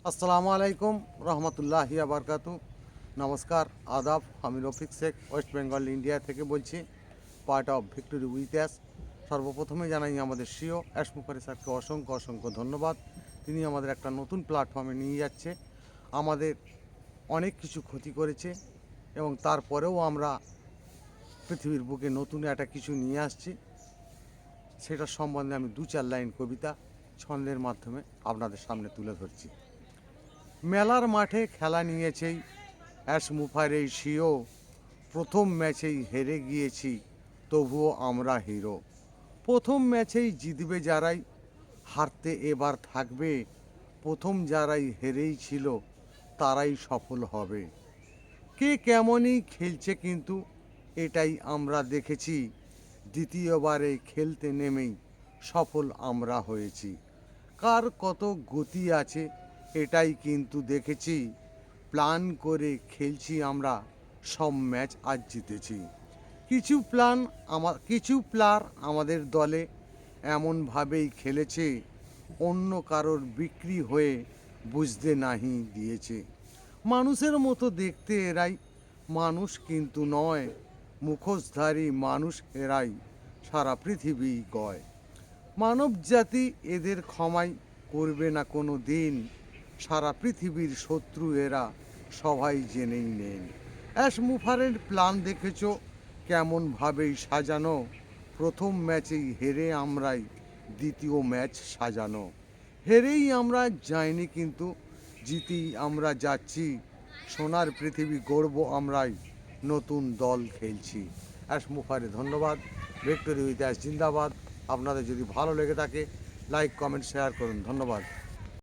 আসসালামু আলাইকুম রহমতুল্লাহি আবরকাতু। নমস্কার, আদাব। আমি রফিক শেখ, ওয়েস্ট বেঙ্গল ইন্ডিয়া থেকে বলছি, part of victory with us. সর্বপ্রথমে জানাই আমাদের সিও অ্যাশমুখারি স্যারকে অসংখ্য অসংখ্য ধন্যবাদ। তিনি আমাদের একটা নতুন প্ল্যাটফর্মে নিয়ে যাচ্ছে। আমাদের অনেক কিছু ক্ষতি করেছে এবং তারপরেও আমরা পৃথিবীর বুকে নতুন একটা কিছু নিয়ে আসছি। সেটার সম্বন্ধে আমি দু চার লাইন কবিতা ছন্দের মাধ্যমে আপনাদের সামনে তুলে ধরছি। মেলার মাঠে খেলা নিয়েছেই অ্যাশমুফার এই সিও, প্রথম ম্যাচেই হেরে গিয়েছি তবুও আমরা হিরো। প্রথম ম্যাচেই জিতবে যারাই, হারতে এবার থাকবে। প্রথম যারাই হেরেই ছিল তারাই সফল হবে। কে কেমনই খেলছে কিন্তু এটাই আমরা দেখেছি, দ্বিতীয়বারে খেলতে নেমেই সফল আমরা হয়েছি। কার কত গতি আছে এটাই কিন্তু দেখেছি, প্ল্যান করে খেলছি আমরা, সব ম্যাচ আজ জিতেছি। কিছু প্লেয়ার আমাদের দলে এমনভাবেই খেলেছে, অন্য কারোর বিক্রি হয়ে বুঝতে নাহি দিয়েছে। মানুষের মতো দেখতে এরাই, মানুষ কিন্তু নয়, মুখোশধারী মানুষ এরাই, সারা পৃথিবী গয়। মানব জাতি এদের ক্ষমাই করবে না কোনো দিন, সারা পৃথিবীর শত্রু এরা, সবাই জেনেই নেন। অ্যাশমুফারের প্ল্যান দেখেছ কেমনভাবেই সাজানো, প্রথম ম্যাচেই হেরে আমরাই দ্বিতীয় ম্যাচ সাজানো। হেরেই আমরা যাইনি কিন্তু জিতেই আমরা যাচ্ছি, সোনার পৃথিবী গড়ব আমরাই, নতুন দল খেলছি। অ্যাশমুফারে ধন্যবাদ। ভিক্টোরি উইথ অ্যাশ জিন্দাবাদ। আপনাদের যদি ভালো লেগে থাকে লাইক কমেন্ট শেয়ার করুন। ধন্যবাদ।